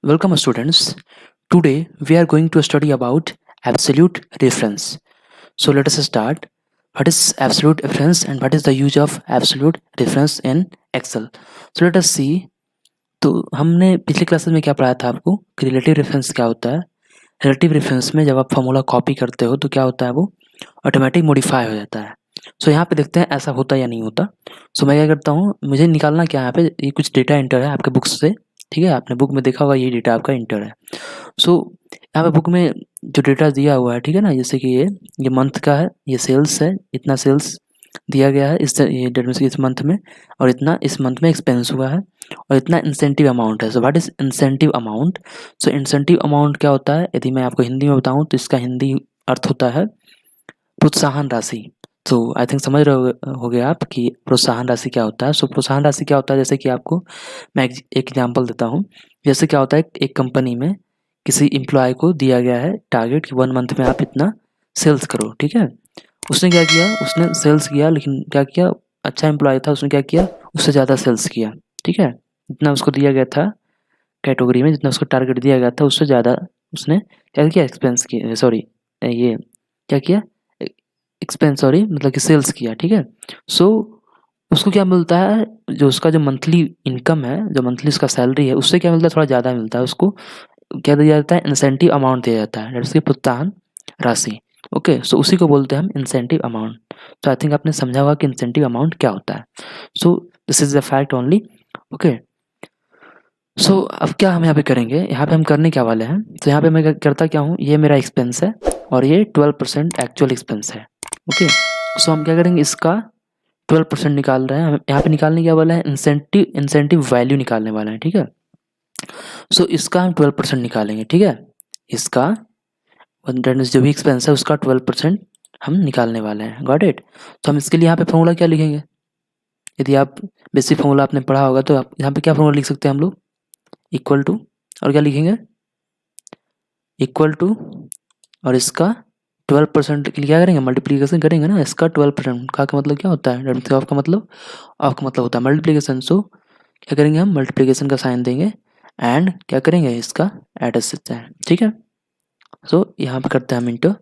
Welcome students. Today we are going to study about absolute reference. So let us start. What is absolute reference and what is the use of absolute reference in Excel? So let us see. तो हमने पिछले classes में क्या पढ़ाया था आपको कि relative reference क्या होता है। रिलेटिव रेफरेंस में जब आप फॉर्मूला कॉपी करते हो तो क्या होता है, वो ऑटोमेटिक मॉडिफाई हो जाता है। सो यहाँ पे देखते हैं ऐसा होता या नहीं होता। सो मैं क्या करता हूँ, मुझे निकालना क्या है, यहाँ पे ये कुछ डेटा इंटर है आपके बुक्स से। ठीक है, आपने बुक में देखा होगा ये डेटा आपका इंटर है। सो यहाँ पे बुक में जो डेटा दिया हुआ है, ठीक है ना, जैसे कि ये मंथ का है, ये सेल्स है, इतना सेल्स दिया गया है ये डेट में इस मंथ में, और इतना इस मंथ में एक्सपेंस हुआ है, और इतना इंसेंटिव अमाउंट है। So what is incentive amount? So incentive amount क्या होता है, यदि मैं आपको हिंदी में बताऊं तो इसका हिंदी अर्थ होता है प्रोत्साहन राशि। तो आई थिंक समझ रहे हो गए आप कि प्रोत्साहन राशि क्या होता है। सो प्रोत्साहन राशि क्या होता है, जैसे कि आपको मैं एक एग्जाम्पल देता हूँ। जैसे क्या होता है, एक कंपनी में किसी एम्प्लॉय को दिया गया है टारगेट कि 1 मंथ में आप इतना सेल्स करो। ठीक है, उसने क्या किया, उसने सेल्स किया, लेकिन क्या किया, अच्छा एम्प्लॉय था, उसने क्या किया, उससे ज़्यादा सेल्स किया। ठीक है, जितना उसको दिया गया था कैटेगरी में, जितना उसको टारगेट दिया गया था उससे ज़्यादा उसने क्या किया, एक्सपेंस किया, सॉरी ये क्या किया, एक्सपेंस, सॉरी मतलब कि सेल्स किया। ठीक है, सो उसको क्या मिलता है, जो उसका जो मंथली इनकम है, जो मंथली उसका सैलरी है, उससे क्या मिलता है, थोड़ा ज़्यादा मिलता है। उसको क्या दिया जाता है, इंसेंटिव अमाउंट दिया जाता है, जैसे प्रोत्साहन राशि। ओके, सो उसी को बोलते हैं हम इंसेंटिव अमाउंट। तो आई थिंक आपने समझा होगा कि इंसेंटिव अमाउंट क्या होता है। So this is the fact only. Okay, so अब क्या हम यहाँ पे करेंगे, यहाँ पे हम करने क्या वाले हैं, तो यहाँ पे मैं करता क्या हूँ, ये मेरा एक्सपेंस है और ये 12% एक्चुअल एक्सपेंस है। ओके, सो हम क्या करेंगे, इसका 12% निकाल रहे हैं हम। यहाँ पे निकालने क्या वाला है, इंसेंटिव वैल्यू निकालने वाला है। ठीक है, सो इसका हम 12% निकालेंगे। ठीक है, इसका जो भी एक्सपेंस है उसका 12% हम निकालने वाले हैं। Got it. तो हम इसके लिए यहाँ पे फॉर्मूला क्या लिखेंगे, यदि आप बेसिक फॉर्मूला आपने पढ़ा होगा तो आप यहाँ पे क्या फॉर्मूला लिख सकते हैं हम लोग, इक्वल टू, और क्या लिखेंगे, इक्वल टू, और इसका 12% के लिए क्या करेंगे, मल्टीप्लीकेशन करेंगे ना। इसका 12% का मतलब क्या होता है, डेट ऑफ का मतलब, ऑफ का मतलब होता है मल्टीप्लीकेशन। सो क्या करेंगे, हम मल्टीप्लीकेशन का साइन देंगे एंड क्या करेंगे, इसका एड सकते हैं। ठीक है, सो यहाँ पे करते हैं हम इंटू।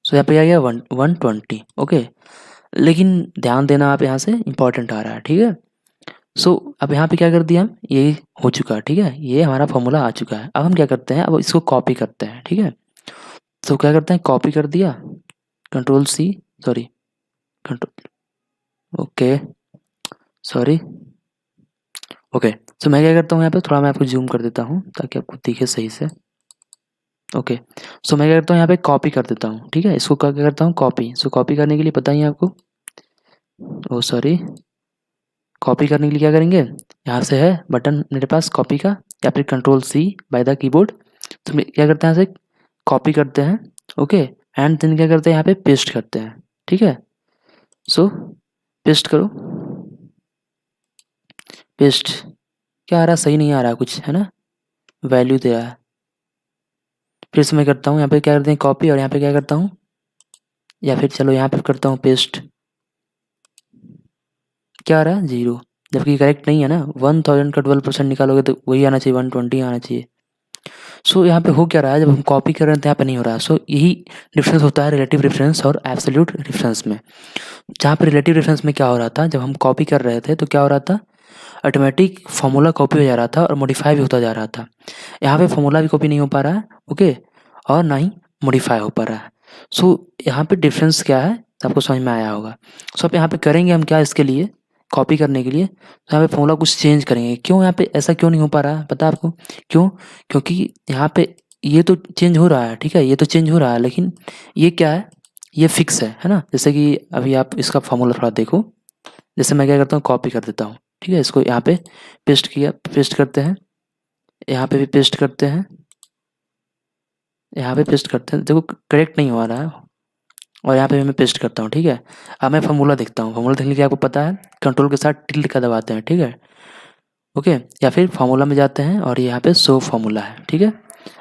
सो यहाँ पे आ गया 120। ओके, लेकिन ध्यान देना आप, यहाँ से इंपॉर्टेंट आ रहा है। ठीक है, सो अब यहाँ पे क्या कर दिया हम, ये हो चुका है। ठीक है, ये हमारा फॉर्मूला आ चुका है। अब हम क्या करते हैं, अब इसको कॉपी करते हैं। ठीक है, तो क्या करते हैं, कॉपी कर दिया, control C, sorry control, okay sorry, okay. So मैं क्या करता हूँ, यहाँ पे थोड़ा मैं आपको जूम कर देता हूँ ताकि आपको दिखे सही से। ओके, सो मैं क्या करता हूँ, यहाँ पे कॉपी कर देता हूँ। ठीक है, इसको क्या करता हूँ, कॉपी। सो कॉपी करने के लिए पता ही है आपको, ओ सॉरी, कॉपी करने के लिए क्या करेंगे, यहाँ से है बटन मेरे पास कॉपी का, या फिर control C by the keyboard. तो क्या करते हैं, यहाँ से कॉपी करते हैं। ओके, एंड देन क्या करते हैं, यहाँ पे पेस्ट करते हैं। ठीक है, सो पेस्ट करो, पेस्ट, क्या आ रहा, सही नहीं आ रहा कुछ, है ना, वैल्यू दे रहा है। फिर से मैं करता हूँ, यहाँ पे क्या करते हैं, कॉपी, और यहाँ पे क्या करता हूँ, या फिर चलो यहाँ पे करता हूँ पेस्ट, क्या आ रहा है, 0, जबकि करेक्ट नहीं है ना। 1000 का 12% निकालोगे तो वही आना चाहिए, 120 आना चाहिए। सो यहाँ पे हो क्या रहा है, जब हम कॉपी कर रहे हैं तो यहाँ पे नहीं हो रहा है। सो यही डिफरेंस होता है रिलेटिव रेफरेंस और एब्सोल्यूट रेफरेंस में। जहाँ पे रिलेटिव रेफरेंस में क्या हो रहा था, जब हम कॉपी कर रहे थे तो क्या हो रहा था, ऑटोमेटिक फॉर्मूला कॉपी हो जा रहा था और मॉडिफाई भी होता जा रहा था। यहाँ पे फॉर्मूला भी कॉपी नहीं हो पा रहा है, ओके, और ना ही मॉडिफाई हो पा रहा है। सो यहाँ पे डिफरेंस क्या है, आपको समझ में आया होगा। सो अब यहाँ पे करेंगे हम क्या, इसके लिए कॉपी करने के लिए तो यहाँ पे फॉर्मूला कुछ चेंज करेंगे। क्यों यहाँ पे ऐसा क्यों नहीं हो पा रहा है, पता है आपको क्यों? क्योंकि यहाँ पे ये तो चेंज हो रहा है, ठीक है, ये तो चेंज हो रहा है, लेकिन ये क्या है, ये फिक्स है ना। जैसे कि अभी आप इसका फॉर्मूला थोड़ा देखो, जैसे मैं क्या करता हूँ, कॉपी कर देता हूँ। ठीक है, इसको यहाँ पे पेस्ट किया, पेस्ट करते हैं, यहाँ पे भी पेस्ट करते हैं, यहाँ पे पेस्ट करते हैं, देखो करेक्ट नहीं हो रहा है, और यहाँ पे भी मैं पेस्ट करता हूँ। ठीक है, अब मैं फॉर्मूला देखता हूँ, फॉर्मूला देखने के लिए आपको पता है कंट्रोल के साथ टिल्ट का दबाते हैं। ठीक है, ओके, या फिर फार्मूला में जाते हैं और यहाँ पे शो फार्मूला है। ठीक है,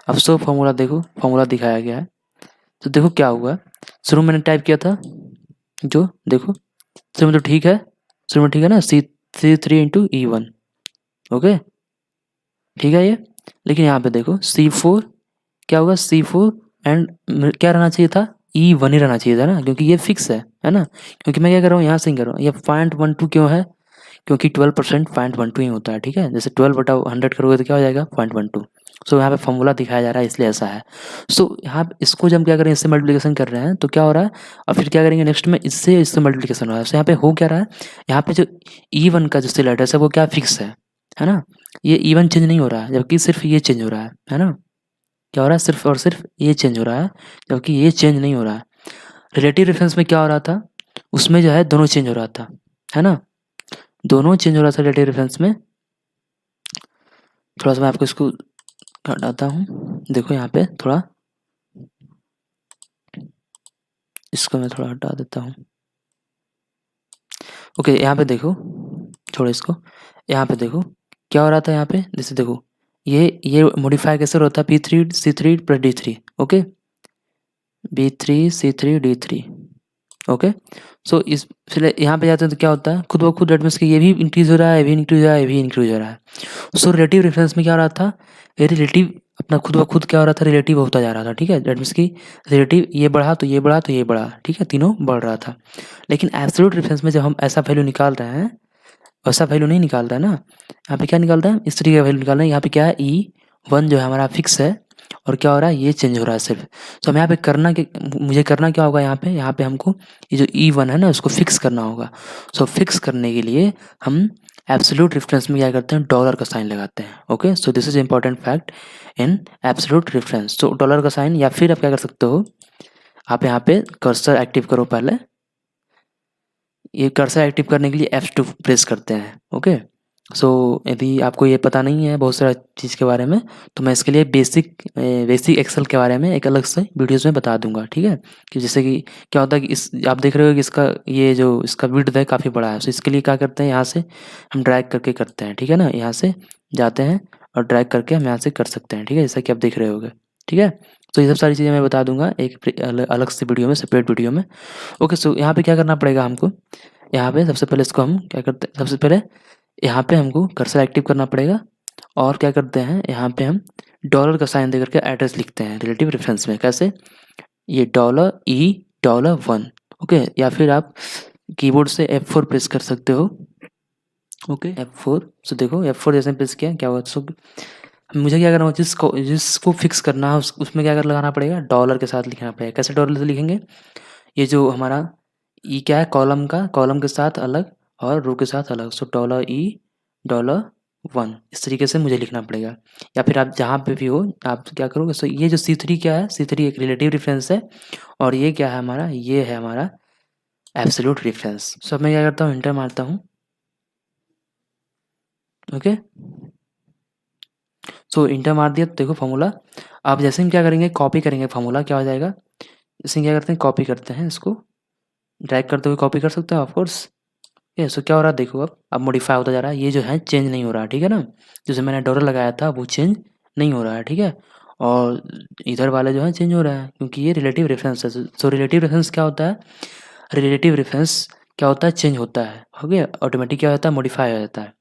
अब शो फार्मूला देखो, फार्मूला दिखाया गया है, तो देखो क्या हुआ, शुरू में मैंने टाइप किया था, जो देखो शुरू में तो ठीक है, शुरू में ठीक है ना, C3 इंटू E1, ओके, ठीक है ये। लेकिन यहाँ पे देखो C4 क्या होगा, C4 एंड क्या रहना चाहिए था, E1 ही रहना चाहिए था ना, क्योंकि ये फिक्स है ना। क्योंकि मैं क्या कर रहा हूँ, यहाँ से ही कर रहा हूँ, ये 0.12 क्यों है, क्योंकि 12% 0.12 ही होता है, ठीक है। जैसे 12/100 करोगे तो क्या हो जाएगा 0.12। सो यहाँ पे फॉर्मूला दिखाया जा रहा है, इसलिए ऐसा है। सो यहाँ पे इसको जब हम क्या करें, इससे मल्टीप्लिकेशन कर रहे हैं तो क्या हो रहा है, और फिर क्या करेंगे नेक्स्ट में, इससे मल्टीप्लिकेशन हो रहा है। सो यहाँ पे हो क्या रहा है, यहाँ पे जो E1 का जो सेल एड्रेस है वो क्या फिक्स है ना। ये E1 चेंज नहीं हो रहा है, जबकि सिर्फ ये चेंज हो रहा है ना। क्या हो रहा है, सिर्फ और सिर्फ ये चेंज हो रहा है, जबकि ये चेंज नहीं हो रहा है। रिलेटिव रेफरेंस में क्या हो रहा था, उसमें जो है दोनों चेंज हो रहा था, है ना, दोनों चेंज हो रहा था रिलेटिव रेफरेंस में। थोड़ा सा मैं आपको इसको हटाता हूँ, देखो यहाँ पे थोड़ा, इसको मैं थोड़ा हटा देता हूँ। ओके, यहाँ पे देखो, छोड़ो इसको, यहाँ पे देखो क्या हो रहा था, यहाँ पे जैसे देखो ये मॉडिफाई कैसे होता है, P3C3 plus D3, okay, B3C3D3, okay. सो इस फिर यहाँ पे जाते हैं तो क्या होता है, खुद ब खुद डेट मीन्स कि ये भी इंक्रीज हो रहा है, ये भी इंक्रीज हो रहा है, ये भी इंक्रीज हो रहा है। सो रिलेटिव रेफरेंस में क्या हो रहा था, ये रिलेटिव अपना खुद ब खुद क्या हो रहा था, रिलेटिव होता जा रहा था, ठीक है। डेट मीन्स कि रिलेटिव ये बढ़ा तो ये बढ़ा तो ये बढ़ा, ठीक है, तीनों बढ़ रहा था। लेकिन एब्सोल्यूट रेफरेंस में जब हम ऐसा वैल्यू निकाल रहे हैं, वैसा वैल्यू नहीं निकाल रहा है ना, यहाँ पे क्या निकाल रहा है, इस तरीके का वैल्यू निकाल रहे हैं। यहाँ पे क्या है, E1 जो है हमारा फिक्स है, और क्या हो रहा है, ये चेंज हो रहा है सिर्फ। तो हमें यहाँ पे मुझे करना क्या होगा, यहाँ पे हमको ये जो E1 है ना उसको फिक्स करना होगा। सो फिक्स करने के लिए हम एब्सोल्यूट रेफरेंस में क्या करते हैं, डॉलर का साइन लगाते हैं, okay. So this is important fact in absolute reference. So dollar का साइन, या फिर आप क्या कर सकते हो, आप यहाँ पे कर्सर एक्टिव करो पहले, ये कर्सर एक्टिव करने के लिए F2 प्रेस करते हैं, ओके। सो यदि आपको ये पता नहीं है बहुत सारा चीज़ के बारे में, तो मैं इसके लिए बेसिक एक्सेल के बारे में एक अलग से वीडियोज़ में बता दूंगा, ठीक है। कि जैसे कि क्या होता है कि इस आप देख रहे हो कि इसका ये जो इसका विड्थ है काफ़ी बड़ा है। सो इसके लिए क्या करते हैं, यहाँ से हम ड्रैग करके करते हैं, ठीक है ना, यहाँ से जाते हैं और ड्रैग करके हम यहाँ से कर सकते हैं, ठीक है, जैसा कि आप देख रहे होगे, ठीक है। तो ये सब सारी चीज़ें मैं बता दूंगा एक अलग से वीडियो में, सेपरेट वीडियो में, ओके। सो यहाँ पे क्या करना पड़ेगा हमको, यहाँ पे सबसे पहले इसको हम क्या करते हैं, सबसे पहले यहाँ पे हमको कर्सर एक्टिव करना पड़ेगा, और क्या करते हैं, यहाँ पे हम डॉलर का साइन दे करके एड्रेस लिखते हैं रिलेटिव रेफरेंस में। कैसे, ये $E1, ओके। या फिर आप कीबोर्ड से F4 प्रेस कर सकते हो, ओके, F4। सो देखो F4 जैसे प्रेस किया क्या हुआ, सो मुझे क्या करना होगा, जिसको फिक्स करना है उसमें क्या कर लगाना पड़ेगा, डॉलर के साथ लिखना पड़ेगा। कैसे डॉलर से लिखेंगे, ये जो हमारा ई क्या है, कॉलम के साथ अलग और रो के साथ अलग। सो $E1 इस तरीके से मुझे लिखना पड़ेगा। या फिर आप जहाँ पे भी हो आप क्या करोगे, सो ये जो C3 क्या है, C3 एक रिलेटिव रेफरेंस है, और ये क्या है हमारा, ये है हमारा एब्सोल्यूट रेफरेंस। सो अब मैं क्या करता हूँ, इंटर मारता हूँ, ओके। सो इंटर मार दिया तो देखो फॉर्मूला, आप जैसे हम क्या करेंगे, कॉपी करेंगे फॉर्मूला, क्या हो जाएगा, जैसे क्या करते हैं, कॉपी करते हैं, इसको ड्रैग करते हुए कॉपी कर सकते हो ऑफकोर्स। ये सो क्या हो रहा है, देखो अब मॉडिफाई होता जा रहा है, ये जो है चेंज नहीं हो रहा है, ठीक है ना। जैसे मैंने डॉलर लगाया था वो चेंज नहीं हो रहा है, ठीक है। और इधर वाले जो है चेंज हो रहा है, क्योंकि ये रिलेटिव रेफरेंस है। सो रिलेटिव रेफरेंस क्या होता है, रिलेटिव रेफरेंस क्या होता है, चेंज होता है, हो गया, ऑटोमेटिक क्या होता है, मॉडिफाई हो जाता है।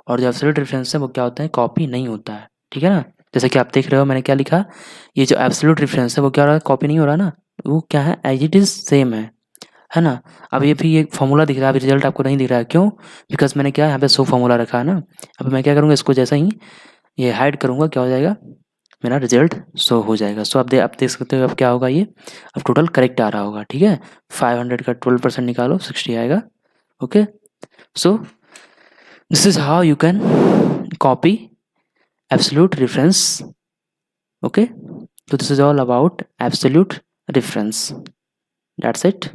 और जो एब्सोल्यूट रेफरेंस है वो क्या होता है, कॉपी नहीं होता है, ठीक है ना। जैसे कि आप देख रहे हो मैंने क्या लिखा, ये जो एब्सोल्यूट रेफरेंस है वो क्या हो रहा है, कॉपी नहीं हो रहा ना, वो क्या है, एज इट इज़ सेम है ना। अब ये भी एक फॉर्मूला दिख रहा है, अभी रिजल्ट आपको नहीं दिख रहा है, क्यों, बिकॉज मैंने क्या यहाँ पे शो फॉर्मूला रखा है ना। अब मैं क्या करूँगा, इसको जैसा ही ये हाइड करूँगा, क्या हो जाएगा, मेरा रिजल्ट शो हो जाएगा। सो आप देख सकते हो अब क्या होगा, ये अब टोटल करेक्ट आ रहा होगा, ठीक है। 500 का 12% निकालो, 60 आएगा, okay. So this is how you can copy absolute reference, okay. So this is all about absolute reference, that's it.